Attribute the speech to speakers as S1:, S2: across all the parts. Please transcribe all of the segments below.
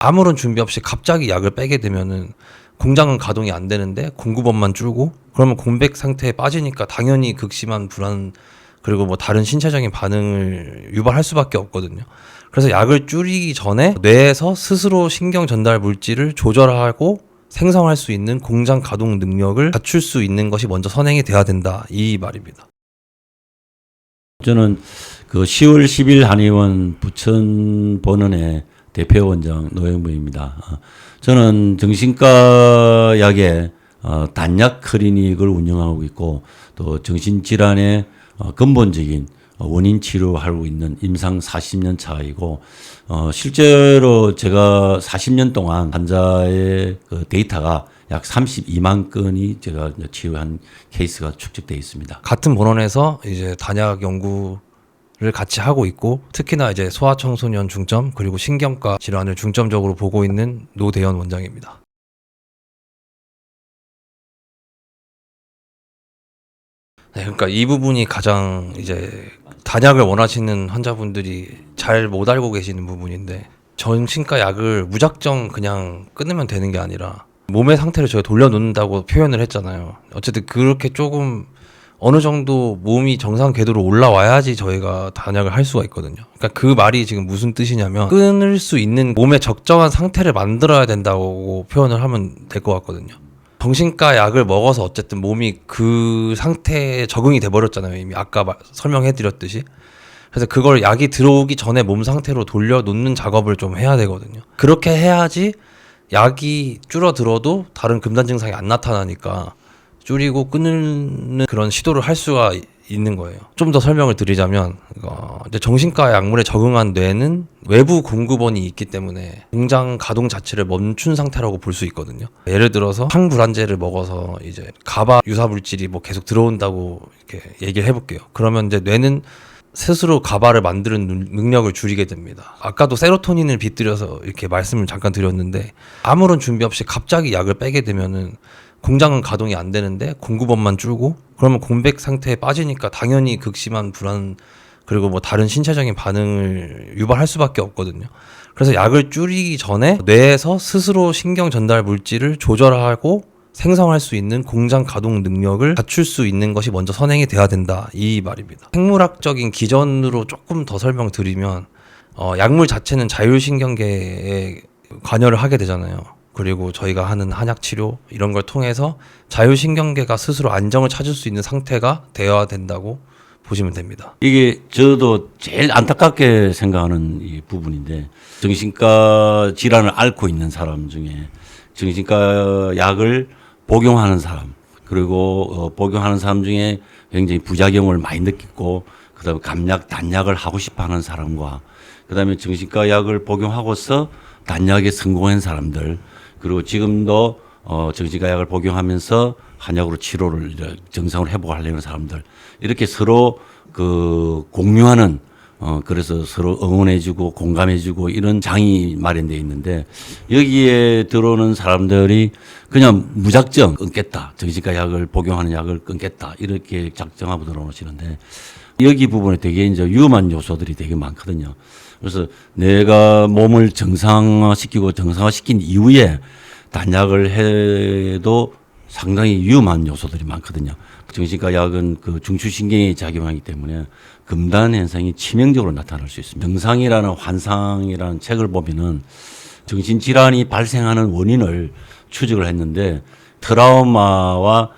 S1: 아무런 준비 없이 갑자기 약을 빼게 되면은 공장은 가동이 안 되는데 공급원만 줄고, 그러면 공백 상태에 빠지니까 당연히 극심한 불안, 그리고 뭐 다른 신체적인 반응을 유발할 수밖에 없거든요. 그래서 약을 줄이기 전에 뇌에서 스스로 신경 전달 물질을 조절하고 생성할 수 있는 공장 가동 능력을 갖출 수 있는 것이 먼저 선행이 돼야 된다, 이 말입니다.
S2: 저는 그 10월 10일 한의원 부천본원의 대표원장 노영부입니다. 저는 정신과 약의 단약 클리닉을 운영하고 있고, 또 정신질환의 근본적인 원인 치료하고 있는 임상 40년 차이고, 실제로 제가 40년 동안 환자의 그 데이터가 약 32만 건이 제가 치료한 케이스가 축적되어 있습니다.
S1: 같은 본원에서 이제 단약 연구를 같이 하고 있고, 특히나 이제 소아청소년 중점 그리고 신경과 질환을 중점적으로 보고 있는 노대현 원장입니다. 네, 그러니까 이 부분이 가장 이제 단약을 원하시는 환자분들이 잘 못 알고 계시는 부분인데, 정신과 약을 무작정 그냥 끊으면 되는 게 아니라 몸의 상태를 저희가 돌려놓는다고 표현을 했잖아요. 어쨌든 그렇게 조금 어느 정도 몸이 정상 궤도로 올라와야지 저희가 단약을 할 수가 있거든요. 그러니까 그 말이 지금 무슨 뜻이냐면, 끊을 수 있는 몸의 적정한 상태를 만들어야 된다고 표현을 하면 될 것 같거든요. 정신과 약을 먹어서 어쨌든 몸이 그 상태에 적응이 돼버렸잖아요. 이미 아까 설명해드렸듯이. 그래서 그걸 약이 들어오기 전에 몸 상태로 돌려놓는 작업을 좀 해야 되거든요. 그렇게 해야지 약이 줄어들어도 다른 금단 증상이 안 나타나니까 줄이고 끊는 그런 시도를 할 수가 있는 거예요. 좀 더 설명을 드리자면, 이제 정신과 약물에 적응한 뇌는 외부 공급원이 있기 때문에 공장 가동 자체를 멈춘 상태라고 볼 수 있거든요. 예를 들어서 항불안제를 먹어서 이제 가바 유사 물질이 뭐 계속 들어온다고 이렇게 얘기를 해볼게요. 그러면 이제 뇌는 스스로 가바를 만드는 능력을 줄이게 됩니다. 아까도 세로토닌을 빗들여서 이렇게 말씀을 잠깐 드렸는데, 아무런 준비 없이 갑자기 약을 빼게 되면은 공장은 가동이 안 되는데 공급원만 줄고, 그러면 공백 상태에 빠지니까 당연히 극심한 불안, 그리고 뭐 다른 신체적인 반응을 유발할 수밖에 없거든요. 그래서 약을 줄이기 전에 뇌에서 스스로 신경 전달 물질을 조절하고 생성할 수 있는 공장 가동 능력을 갖출 수 있는 것이 먼저 선행이 돼야 된다, 이 말입니다. 생물학적인 기전으로 조금 더 설명드리면, 약물 자체는 자율신경계에 관여를 하게 되잖아요. 그리고 저희가 하는 한약 치료 이런 걸 통해서 자율신경계가 스스로 안정을 찾을 수 있는 상태가 되어야 된다고 보시면 됩니다.
S2: 이게 저도 제일 안타깝게 생각하는 이 부분인데, 정신과 질환을 앓고 있는 사람 중에 정신과 약을 복용하는 사람, 그리고 복용하는 사람 중에 굉장히 부작용을 많이 느끼고, 그다음에 감약, 단약을 하고 싶어하는 사람과, 그다음에 정신과 약을 복용하고서 단약에 성공한 사람들, 그리고 지금도 정신과 약을 복용하면서 한약으로 치료를 정상으로 회복하려는 사람들, 이렇게 서로 그 공유하는, 그래서 서로 응원해주고 공감해주고 이런 장이 마련되어 있는데, 여기에 들어오는 사람들이 그냥 무작정 끊겠다, 정신과 약을 복용하는 약을 끊겠다, 이렇게 작정하고 들어오시는데, 여기 부분에 되게 이제 위험한 요소들이 되게 많거든요. 그래서 내가 몸을 정상화시키고 정상화시킨 이후에 단약을 해도 상당히 위험한 요소들이 많거든요. 정신과 약은 그 중추신경에 작용하기 때문에 금단 현상이 치명적으로 나타날 수 있습니다. 정상이라는 환상이라는 책을 보면은 정신질환이 발생하는 원인을 추적을 했는데, 트라우마와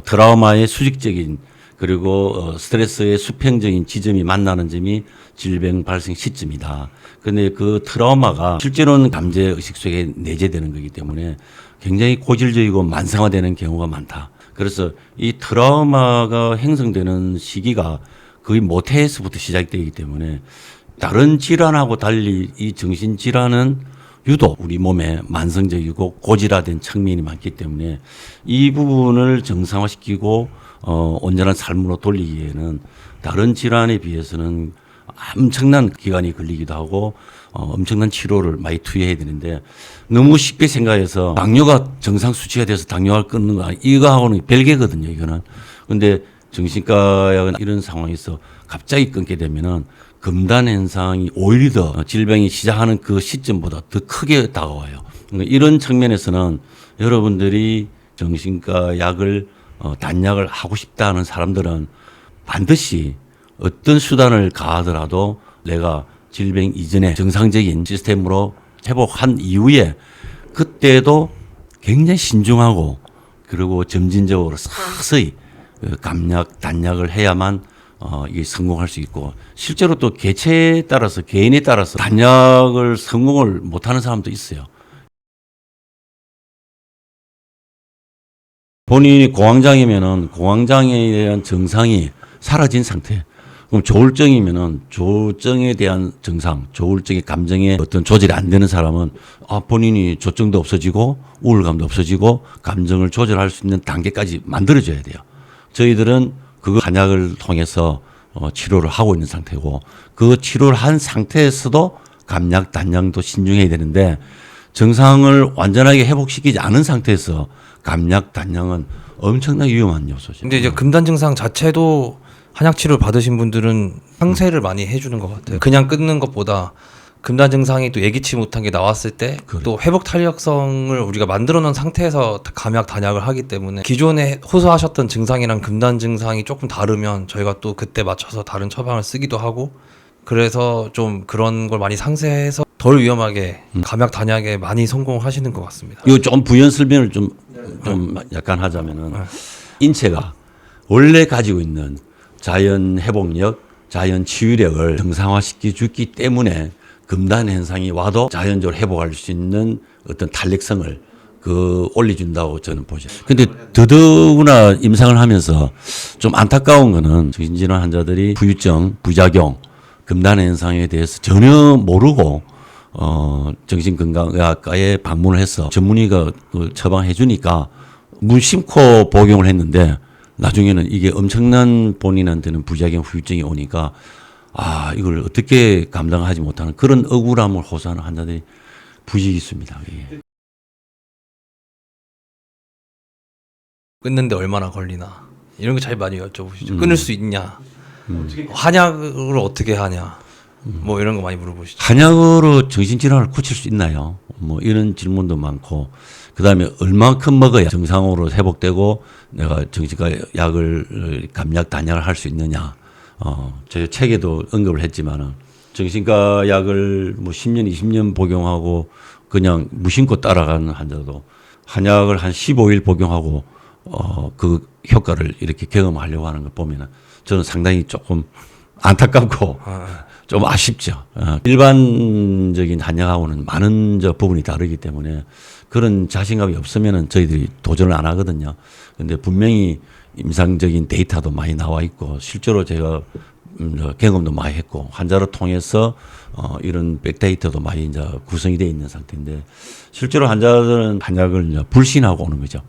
S2: 트라우마의 수직적인, 그리고 스트레스의 수평적인 지점이 만나는 점이 질병 발생 시점이다. 근데 그 트라우마가 실제로는 감제 의식 속에 내재되는 거기 때문에 굉장히 고질적이고 만성화되는 경우가 많다. 그래서 이 트라우마가 형성되는 시기가 거의 모태에서부터 시작되기 때문에, 다른 질환하고 달리 이 정신질환은 유독 우리 몸에 만성적이고 고질화된 측면이 많기 때문에, 이 부분을 정상화시키고 온전한 삶으로 돌리기에는 다른 질환에 비해서는 엄청난 기간이 걸리기도 하고 엄청난 치료를 많이 투여해야 되는데, 너무 쉽게 생각해서 당뇨가 정상 수치가 돼서 당뇨를 끊는 거, 이거하고는 별개거든요, 이거는. 근데 정신과 약은 이런 상황에서 갑자기 끊게 되면은 금단 현상이 오히려 더 질병이 시작하는 그 시점보다 더 크게 다가와요. 그러니까 이런 측면에서는 여러분들이 정신과 약을 단약을 하고 싶다는 사람들은 반드시 어떤 수단을 가하더라도 내가 질병 이전에 정상적인 시스템으로 회복한 이후에 그때도 굉장히 신중하고 그리고 점진적으로 서서히 감약, 단약을 해야만 이게 성공할 수 있고 실제로 또 개체에 따라서 개인에 따라서 단약을 성공을 못하는 사람도 있어요. 본인이 공황장애면은 공황장애에 대한 증상이 사라진 상태. 그럼 조울증이면은 조울증에 대한 증상, 조울증의 감정에 어떤 조절이 안 되는 사람은 본인이 조증도 없어지고 우울감도 없어지고 감정을 조절할 수 있는 단계까지 만들어줘야 돼요. 저희들은 그거 한약을 통해서 치료를 하고 있는 상태고 그 치료를 한 상태에서도 감약, 단약도 신중해야 되는데 정상을 완전하게 회복시키지 않은 상태에서 감약, 단약은 엄청나게 위험한 요소죠.
S1: 근데 이제 금단 증상 자체도 한약 치료 받으신 분들은 상세를 많이 해주는 것 같아요. 그냥 끊는 것보다 금단 증상이 또 예기치 못한 게 나왔을 때 또 회복 탄력성을 우리가 만들어 놓은 상태에서 감약, 단약을 하기 때문에 기존에 호소하셨던 증상이랑 금단 증상이 조금 다르면 저희가 또 그때 맞춰서 다른 처방을 쓰기도 하고 그래서 좀 그런 걸 많이 상세해서 덜 위험하게 감약, 단약에 많이 성공하시는 것 같습니다.
S2: 이거 좀 부연 설명을 좀 약간 하자면은 인체가 원래 가지고 있는 자연 회복력, 자연 치유력을 정상화시켜 주기 때문에 금단 현상이 와도 자연적으로 회복할 수 있는 어떤 탄력성을 올려준다고 저는 보죠. 근데 더더구나 임상을 하면서 좀 안타까운 거는 정신질환 환자들이 후유증, 부작용, 금단 현상에 대해서 전혀 모르고 정신건강의학과에 방문을 해서 전문의가 처방해 주니까 무심코 복용을 했는데 나중에는 이게 엄청난 본인한테는 부작용 후유증이 오니까 이걸 어떻게 감당하지 못하는 그런 억울함을 호소하는 환자들이 부직이 있습니다. 이게.
S1: 끊는데 얼마나 걸리나 이런 거 잘 많이 여쭤보시죠. 끊을 수 있냐, 한약으로 어떻게 하냐, 뭐 이런 거 많이 물어보시죠.
S2: 한약으로 정신질환을 고칠 수 있나요? 뭐 이런 질문도 많고 그다음에 얼마큼 먹어야 정상으로 회복되고 내가 정신과 약을 감약, 단약을 할 수 있느냐. 제 책에도 언급을 했지만은 정신과 약을 뭐 10년, 20년 복용하고 그냥 무심코 따라가는 환자도 한약을 한 15일 복용하고 그 효과를 이렇게 경험하려고 하는 걸 보면은 저는 상당히 조금 안타깝고 좀 아쉽죠. 일반적인 한약하고는 많은 부분이 다르기 때문에 그런 자신감이 없으면은 저희들이 도전을 안 하거든요. 근데 분명히 임상적인 데이터도 많이 나와 있고 실제로 제가 경험도 많이 했고 환자를 통해서 이런 백데이터도 많이 이제 구성이 되어 있는 상태인데 실제로 환자들은 한약을 이제 불신하고 오는 거죠.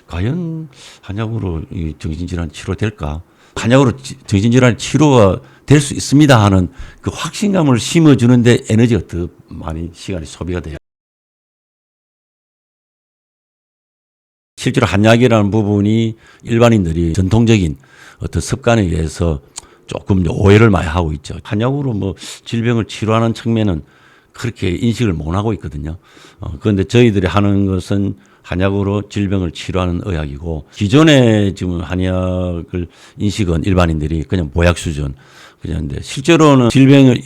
S2: 과연 한약으로 이 정신질환 치료될까? 한약으로 정신질환 치료가 될 수 있습니다 하는 그 확신감을 심어주는데 에너지가 더 많이 시간이 소비가 돼요. 실제로 한약이라는 부분이 일반인들이 전통적인 어떤 습관에 의해서 조금 오해를 많이 하고 있죠. 한약으로 뭐 질병을 치료하는 측면은 그렇게 인식을 못 하고 있거든요. 그런데 저희들이 하는 것은 한약으로 질병을 치료하는 의학이고 기존에 지금 한약을 인식은 일반인들이 그냥 보약 수준 그냥인데 실제로는 질병을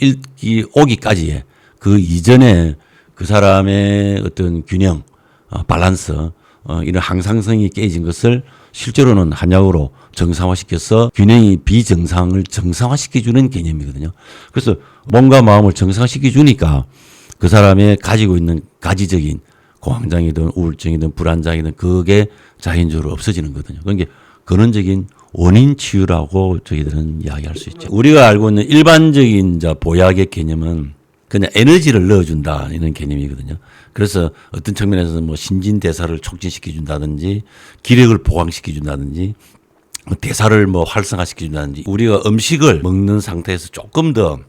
S2: 오기까지의 그 이전에 그 사람의 어떤 균형, 밸런스 이런 항상성이 깨진 것을 실제로는 한약으로 정상화시켜서 균형이 비정상을 정상화시켜주는 개념이거든요. 그래서 몸과 마음을 정상화시켜주니까 그 사람의 가지고 있는 가지적인 공황장애든 우울증이든 불안장애든 그게 자연적으로 없어지는 거거든요. 그러니까 근원적인 원인 치유라고 저희들은 이야기할 수 있죠. 우리가 알고 있는 일반적인 보약의 개념은 그냥 에너지를 넣어준다 이런 개념이거든요. 그래서 어떤 측면에서는 뭐 신진대사를 촉진시켜준다든지 기력을 보강시켜준다든지 대사를 뭐 활성화시켜준다든지 우리가 음식을 먹는 상태에서 조금 더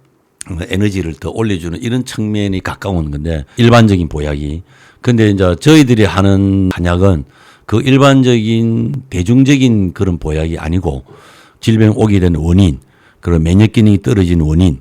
S2: 에너지를 더 올려주는 이런 측면이 가까운 건데 일반적인 보약이 근데 이제 저희들이 하는 한약은 그 일반적인 대중적인 그런 보약이 아니고 질병 오게 된 원인 그런 면역 기능이 떨어진 원인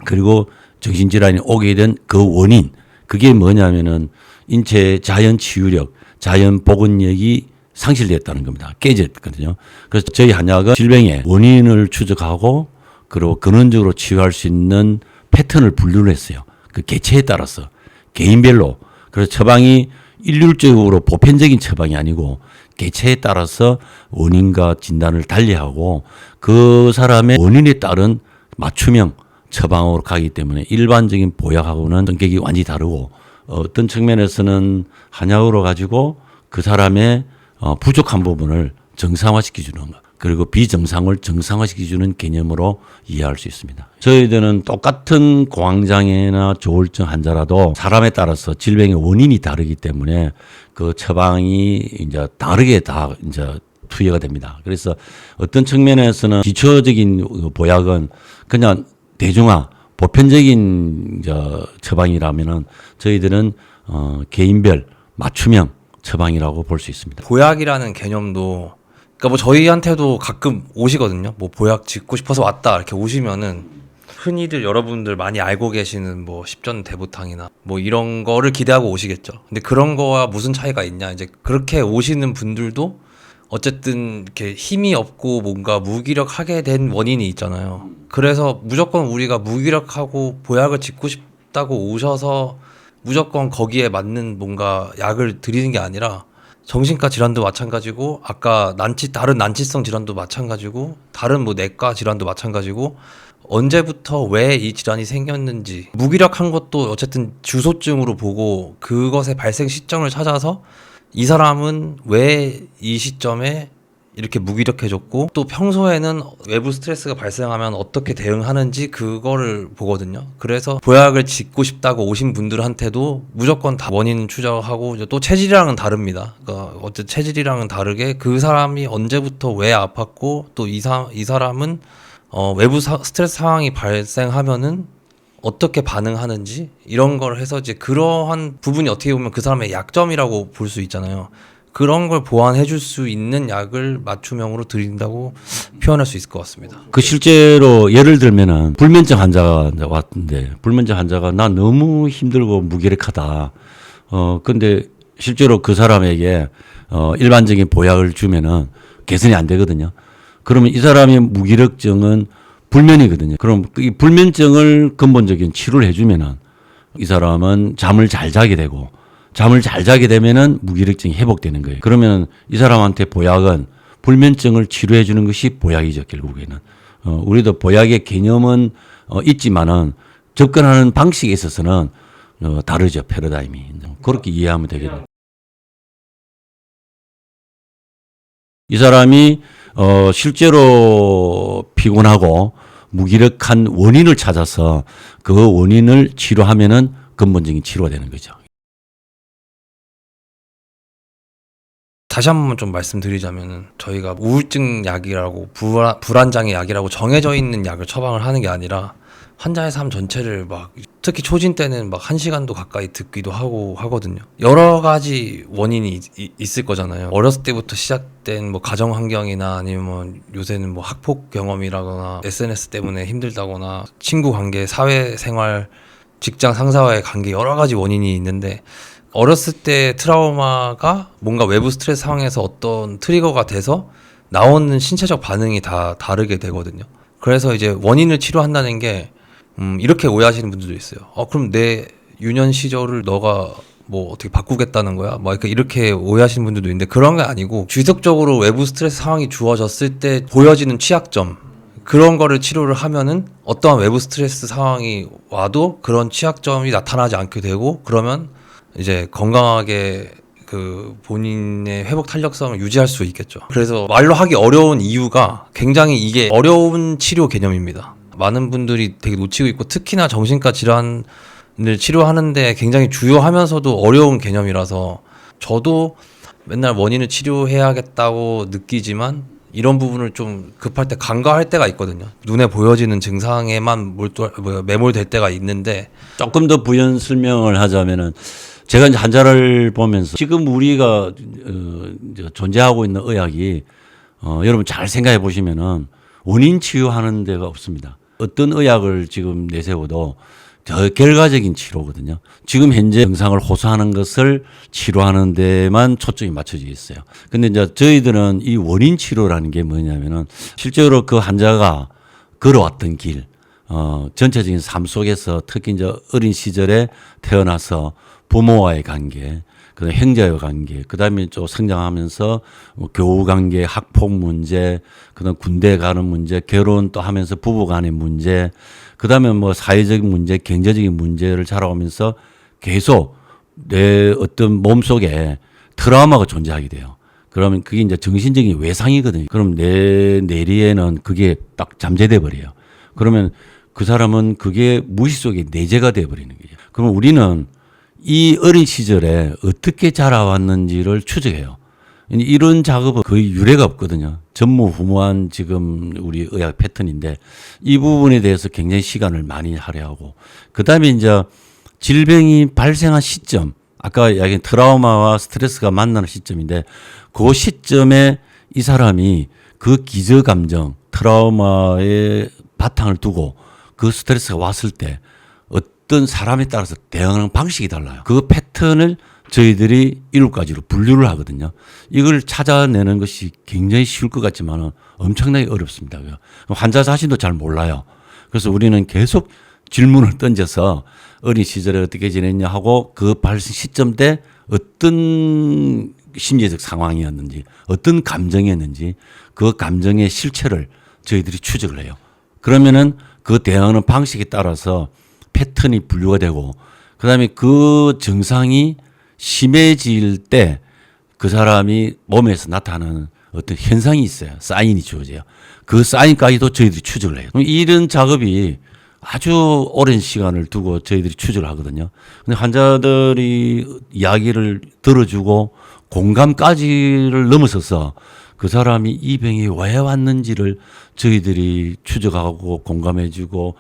S2: 그리고 정신질환이 오게 된 그 원인, 그게 뭐냐면은 인체의 자연 치유력, 자연 복원력이 상실됐다는 겁니다. 깨졌거든요. 그래서 저희 한약은 질병의 원인을 추적하고 그리고 근원적으로 치유할 수 있는 패턴을 분류를 했어요. 그 개체에 따라서 개인별로. 그래서 처방이 일률적으로 보편적인 처방이 아니고 개체에 따라서 원인과 진단을 달리하고 그 사람의 원인에 따른 맞춤형 처방으로 가기 때문에 일반적인 보약하고는 성격이 완전히 다르고 어떤 측면에서는 한약으로 가지고 그 사람의 부족한 부분을 정상화시켜주는 것, 그리고 비정상을 정상화시켜주는 개념으로 이해할 수 있습니다. 저희들은 똑같은 공황장애나 조울증 환자라도 사람에 따라서 질병의 원인이 다르기 때문에 그 처방이 이제 다르게 다 이제 투여가 됩니다. 그래서 어떤 측면에서는 기초적인 보약은 그냥 대중화, 보편적인 처방이라면은 저희들은 개인별 맞춤형 처방이라고 볼 수 있습니다.
S1: 보약이라는 개념도 그러니까 뭐 저희한테도 가끔 오시거든요. 뭐 보약 짓고 싶어서 왔다 이렇게 오시면은 흔히들 여러분들 많이 알고 계시는 뭐 십전 대보탕이나 뭐 이런 거를 기대하고 오시겠죠. 근데 그런 거와 무슨 차이가 있냐? 이제 그렇게 오시는 분들도 어쨌든 이렇게 힘이 없고 뭔가 무기력하게 된 원인이 있잖아요. 그래서 무조건 우리가 무기력하고 보약을 짓고 싶다고 오셔서 무조건 거기에 맞는 뭔가 약을 드리는 게 아니라 정신과 질환도 마찬가지고 아까 다른 난치성 질환도 마찬가지고 다른 뭐 내과 질환도 마찬가지고 언제부터 왜 이 질환이 생겼는지 무기력한 것도 어쨌든 주소증으로 보고 그것의 발생 시점을 찾아서 이 사람은 왜 이 시점에 이렇게 무기력해졌고 또 평소에는 외부 스트레스가 발생하면 어떻게 대응하는지 그거를 보거든요. 그래서 보약을 짓고 싶다고 오신 분들한테도 무조건 다 원인 추적하고 또 체질이랑은 다릅니다. 그러니까 어쨌든 체질이랑은 다르게 그 사람이 언제부터 왜 아팠고 또 이 사람은 외부 스트레스 상황이 발생하면은 어떻게 반응하는지 이런 걸 해서 이제 그러한 부분이 어떻게 보면 그 사람의 약점이라고 볼 수 있잖아요. 그런 걸 보완해 줄 수 있는 약을 맞춤형으로 드린다고 표현할 수 있을 것 같습니다.
S2: 그 실제로 예를 들면은 불면증 환자가 왔는데 불면증 환자가 나 너무 힘들고 무기력하다. 근데 실제로 그 사람에게 일반적인 보약을 주면은 개선이 안 되거든요. 그러면 이 사람의 무기력증은 불면이거든요. 그럼 이 불면증을 근본적인 치료를 해주면은 이 사람은 잠을 잘 자게 되고 잠을 잘 자게 되면은 무기력증이 회복되는 거예요. 그러면 이 사람한테 보약은 불면증을 치료해 주는 것이 보약이죠, 결국에는. 우리도 보약의 개념은 있지만은 접근하는 방식에 있어서는 다르죠, 패러다임이. 그렇게 이해하면 되겠네요. 이 사람이 실제로 피곤하고 무기력한 원인을 찾아서 그 원인을 치료하면은 근본적인 치료가 되는 거죠.
S1: 다시 한 번만 좀 말씀드리자면은 저희가 우울증 약이라고 불안장애 약이라고 정해져 있는 약을 처방을 하는 게 아니라 환자의 삶 전체를 막 특히 초진 때는 막 1시간도 가까이 듣기도 하고 하거든요. 여러 가지 원인이 있을 거잖아요. 어렸을 때부터 시작된 뭐 가정 환경이나 아니면 요새는 뭐 학폭 경험이라거나 SNS 때문에 힘들다거나 친구 관계, 사회생활, 직장 상사와의 관계 여러 가지 원인이 있는데 어렸을 때 트라우마가 뭔가 외부 스트레스 상황에서 어떤 트리거가 돼서 나오는 신체적 반응이 다 다르게 되거든요. 그래서 이제 원인을 치료한다는 게 이렇게 오해하시는 분들도 있어요. 그럼 내 유년 시절을 너가 뭐 어떻게 바꾸겠다는 거야? 뭐 이렇게 오해하시는 분들도 있는데 그런 게 아니고 지속적으로 외부 스트레스 상황이 주어졌을 때 보여지는 취약점 그런 거를 치료를 하면은 어떠한 외부 스트레스 상황이 와도 그런 취약점이 나타나지 않게 되고 그러면 이제 건강하게 그 본인의 회복 탄력성을 유지할 수 있겠죠. 그래서 말로 하기 어려운 이유가 굉장히 이게 어려운 치료 개념입니다. 많은 분들이 되게 놓치고 있고 특히나 정신과 질환을 치료하는데 굉장히 주요하면서도 어려운 개념이라서 저도 맨날 원인을 치료해야겠다고 느끼지만 이런 부분을 좀 급할 때 간과할 때가 있거든요. 눈에 보여지는 증상에만 매몰될 때가 있는데
S2: 조금 더 부연 설명을 하자면은 제가 이제 환자를 보면서 지금 우리가 이제 존재하고 있는 의학이 여러분 잘 생각해 보시면은 원인 치유하는 데가 없습니다. 어떤 의학을 지금 내세워도 더 결과적인 치료거든요. 지금 현재 증상을 호소하는 것을 치료하는 데만 초점이 맞춰져 있어요. 근데 이제 저희들은 이 원인 치료라는 게 뭐냐면은 실제로 그 환자가 걸어왔던 길, 전체적인 삶 속에서 특히 이제 어린 시절에 태어나서 부모와의 관계, 그다음에 형제와의 관계, 그다음에 좀 성장하면서 뭐 교우 관계, 학폭 문제, 그다음 군대 가는 문제, 결혼 또 하면서 부부 간의 문제, 그다음에 뭐 사회적인 문제, 경제적인 문제를 자라오면서 계속 내 어떤 몸속에 트라우마가 존재하게 돼요. 그러면 그게 이제 정신적인 외상이거든요. 그럼 내 뇌리에는 그게 딱 잠재돼 버려요. 그러면 그 사람은 그게 무의식 속에 내재가 돼 버리는 거죠. 그러면 우리는 이 어린 시절에 어떻게 자라왔는지를 추적해요. 이런 작업은 거의 유례가 없거든요. 전무후무한 지금 우리 의학 패턴인데 이 부분에 대해서 굉장히 시간을 많이 할애하고 그다음에 이제 질병이 발생한 시점, 아까 이야기한 트라우마와 스트레스가 만나는 시점인데 그 시점에 이 사람이 그 기저감정, 트라우마의 바탕을 두고 그 스트레스가 왔을 때 어떤 사람에 따라서 대응하는 방식이 달라요. 그 패턴을 저희들이 7가지로 분류를 하거든요. 이걸 찾아내는 것이 굉장히 쉬울 것 같지만 엄청나게 어렵습니다. 환자 자신도 잘 몰라요. 그래서 우리는 계속 질문을 던져서 어린 시절에 어떻게 지냈냐 하고 그 발생 시점 때 어떤 심리적 상황이었는지 어떤 감정이었는지 그 감정의 실체를 저희들이 추적을 해요. 그러면은 그 대응하는 방식에 따라서 패턴이 분류가 되고 그다음에 그 증상이 심해질 때 그 사람이 몸에서 나타나는 어떤 현상이 있어요. 사인이 주어져요. 그 사인까지도 저희들이 추적을 해요. 이런 작업이 아주 오랜 시간을 두고 저희들이 추적을 하거든요. 근데 환자들이 이야기를 들어주고 공감까지를 넘어서서 그 사람이 이 병이 왜 왔는지를 저희들이 추적하고 공감해주고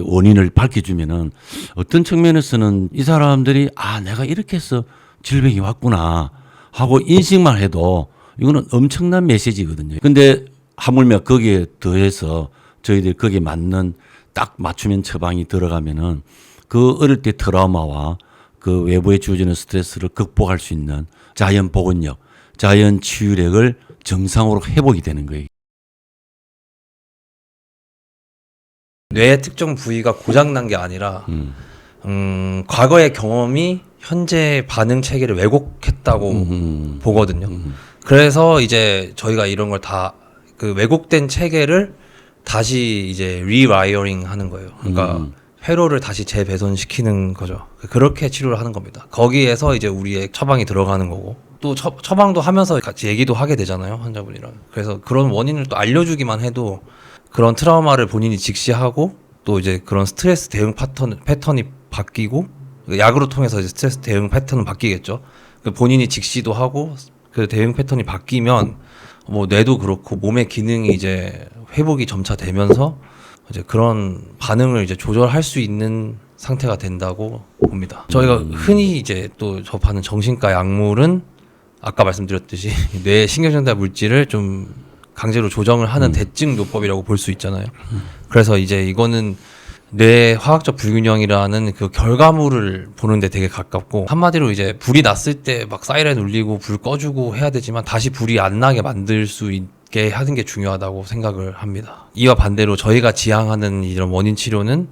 S2: 원인을 밝혀주면은 어떤 측면에서는 이 사람들이 내가 이렇게 해서 질병이 왔구나 하고 인식만 해도 이거는 엄청난 메시지거든요. 근데 하물며 거기에 더해서 저희들이 거기에 맞는 딱 맞춤형 처방이 들어가면은 그 어릴 때 트라우마와 그 외부에 주어지는 스트레스를 극복할 수 있는 자연 복원력, 자연 치유력을 정상으로 회복이 되는 거예요.
S1: 뇌의 특정 부위가 고장난 게 아니라 과거의 경험이 현재 반응 체계를 왜곡했다고 보거든요. 그래서 이제 저희가 이런 걸 다 그 왜곡된 체계를 다시 이제 리와이어링 하는 거예요. 그러니까 회로를 다시 재배선시키는 거죠. 그렇게 치료를 하는 겁니다. 거기에서 이제 우리의 처방이 들어가는 거고 또 처방도 하면서 같이 얘기도 하게 되잖아요, 환자분이랑. 그래서 그런 원인을 또 알려주기만 해도 그런 트라우마를 본인이 직시하고 또 이제 그런 스트레스 대응 패턴이 바뀌고 약으로 통해서 이제 스트레스 대응 패턴은 바뀌겠죠. 본인이 직시도 하고 그 대응 패턴이 바뀌면 뭐 뇌도 그렇고 몸의 기능이 이제 회복이 점차 되면서 이제 그런 반응을 이제 조절할 수 있는 상태가 된다고 봅니다. 저희가 흔히 이제 또 접하는 정신과 약물은 아까 말씀드렸듯이 뇌 신경전달 물질을 좀 강제로 조정을 하는 대증 요법이라고 볼 수 있잖아요. 그래서 이제 이거는 뇌 화학적 불균형이라는 그 결과물을 보는데 되게 가깝고 한마디로 이제 불이 났을 때 막 사이렌 울리고 불 꺼주고 해야 되지만 다시 불이 안 나게 만들 수 있게 하는 게 중요하다고 생각을 합니다. 이와 반대로 저희가 지향하는 이런 원인 치료는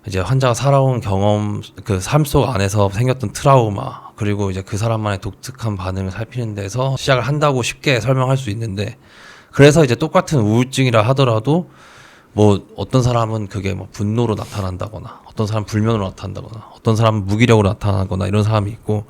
S1: 이제 환자가 살아온 경험, 그 삶 속 안에서 생겼던 트라우마 그리고 이제 그 사람만의 독특한 반응을 살피는 데서 시작을 한다고 쉽게 설명할 수 있는데 그래서 이제 똑같은 우울증이라 하더라도 뭐 어떤 사람은 그게 뭐 분노로 나타난다거나 어떤 사람은 불면으로 나타난다거나 어떤 사람은 무기력으로 나타나거나 이런 사람이 있고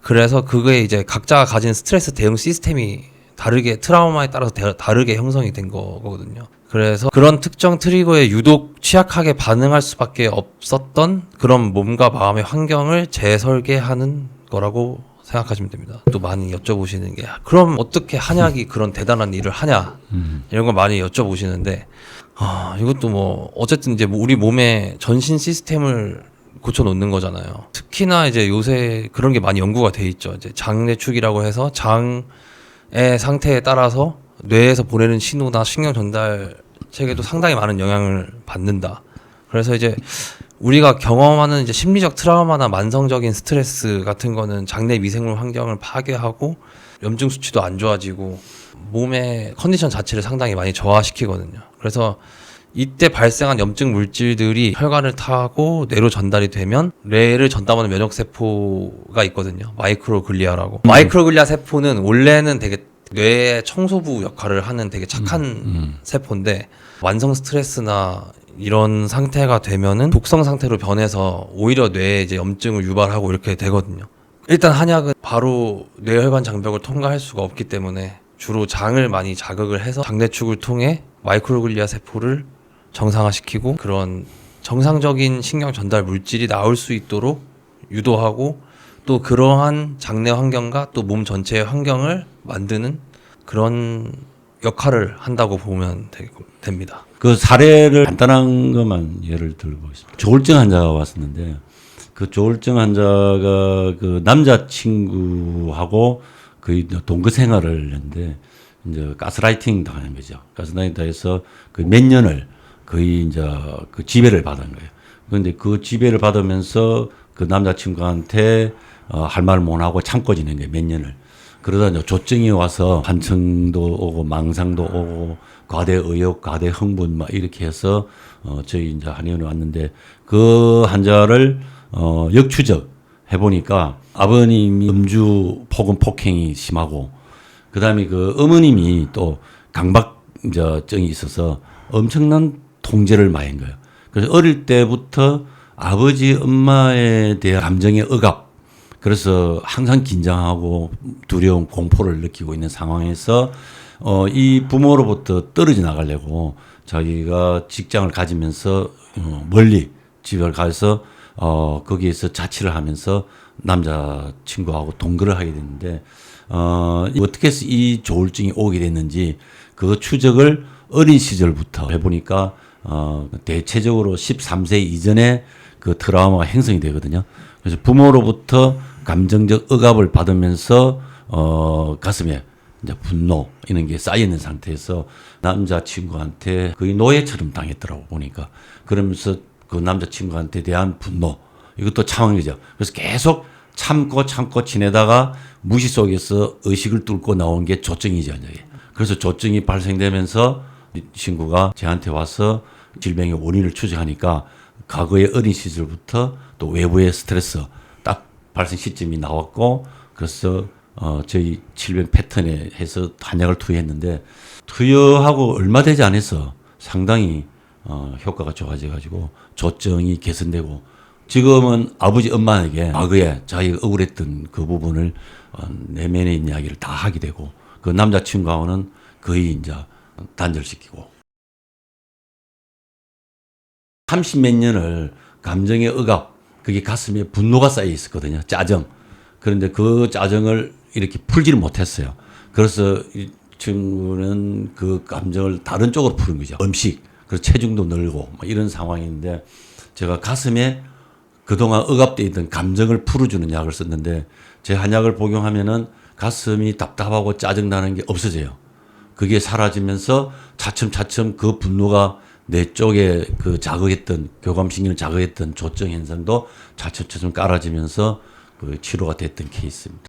S1: 그래서 그게 이제 각자가 가진 스트레스 대응 시스템이 다르게 트라우마에 따라서 다르게 형성이 된 거거든요. 그래서 그런 특정 트리거에 유독 취약하게 반응할 수밖에 없었던 그런 몸과 마음의 환경을 재설계하는 거라고 생각하시면 됩니다. 또 많이 여쭤보시는 게 그럼 어떻게 한약이 그런 대단한 일을 하냐 이런 거 많이 여쭤보시는데 이것도 뭐 어쨌든 이제 우리 몸의 전신 시스템을 고쳐놓는 거잖아요. 특히나 이제 요새 그런 게 많이 연구가 돼 있죠. 이제 장내축이라고 해서 장의 상태에 따라서 뇌에서 보내는 신호나 신경 전달 체계도 상당히 많은 영향을 받는다. 그래서 이제 우리가 경험하는 이제 심리적 트라우마나 만성적인 스트레스 같은 거는 장내 미생물 환경을 파괴하고 염증 수치도 안 좋아지고 몸의 컨디션 자체를 상당히 많이 저하시키거든요. 그래서 이때 발생한 염증 물질들이 혈관을 타고 뇌로 전달이 되면 뇌를 전담하는 면역 세포가 있거든요. 마이크로글리아라고. 마이크로글리아 세포는 원래는 되게 뇌의 청소부 역할을 하는 되게 착한 세포인데 만성 스트레스나 이런 상태가 되면은 독성 상태로 변해서 오히려 뇌에 이제 염증을 유발하고 이렇게 되거든요. 일단 한약은 바로 뇌혈관 장벽을 통과할 수가 없기 때문에 주로 장을 많이 자극을 해서 장내축을 통해 마이크로글리아 세포를 정상화시키고 그런 정상적인 신경 전달 물질이 나올 수 있도록 유도하고 또 그러한 장내 환경과 또 몸 전체의 환경을 만드는 그런 역할을 한다고 보면 됩니다.
S2: 그 사례를 간단한 것만 예를 들어보겠습니다. 조울증 환자가 왔었는데 그 조울증 환자가 그 남자친구하고 거의 동거 생활을 했는데 이제 가스라이팅 당하는 거죠. 가스라이팅 당해서 그 몇 년을 거의 이제 그 지배를 받은 거예요. 그런데 그 지배를 받으면서 그 남자친구한테 할 말 못 하고 참고 지낸 거예요. 몇 년을. 그러다 이제 조증이 와서 한청도 오고 망상도 오고 과대 의욕, 과대 흥분 막 이렇게 해서 저희 이제 한의원에 왔는데 그 환자를 역추적 해보니까 아버님이 음주 폭언 폭행이 심하고 그다음에 그 어머님이 또 강박증이 있어서 엄청난 통제를 많이 한 거예요. 그래서 어릴 때부터 아버지 엄마에 대한 감정의 억압 그래서 항상 긴장하고 두려움, 공포를 느끼고 있는 상황에서 이 부모로부터 떨어져 나가려고 자기가 직장을 가지면서 멀리 집을 가서 거기에서 자취를 하면서 남자친구하고 동거를 하게 됐는데 어떻게 해서 이 조울증이 오게 됐는지 그 추적을 어린 시절부터 해보니까 대체적으로 13세 이전에 그 트라우마가 형성이 되거든요. 그래서 부모로부터 감정적 억압을 받으면서 가슴에 이제 분노 이런 게 쌓여 있는 상태에서 남자친구한테 거의 노예처럼 당했더라고 보니까 그러면서 그 남자친구한테 대한 분노 이것도 참은 거죠. 그래서 계속 참고 지내다가 무시 속에서 의식을 뚫고 나온 게 조증이죠. 그래서 조증이 발생되면서 이 친구가 저한테 와서 질병의 원인을 추적하니까 과거의 어린 시절부터 또 외부의 스트레스 딱 발생 시점이 나왔고 그래서 저희 질병 패턴에 해서 한약을 투여했는데 투여하고 얼마 되지 않아서 상당히 효과가 좋아져가지고 조증이 개선되고 지금은 아버지 엄마에게 과거에 자기가 억울했던 그 부분을 내면의 이야기를 다 하게 되고 그 남자친구하고는 거의 이제 단절시키고 30몇 년을 감정의 억압 그게 가슴에 분노가 쌓여 있었거든요. 짜증. 그런데 그 짜증을 이렇게 풀지를 못했어요. 그래서 이 친구는 그 감정을 다른 쪽으로 푸는 거죠. 음식, 그래서 체중도 늘고 뭐 이런 상황인데 제가 가슴에 그동안 억압되어 있던 감정을 풀어주는 약을 썼는데 제 한약을 복용하면은 가슴이 답답하고 짜증나는 게 없어져요. 그게 사라지면서 차츰 그 분노가 내 쪽에 그 자극했던 교감신경을 자극했던 조증 현상도 차츰 깔아지면서 그 치료가 됐던 케이스입니다.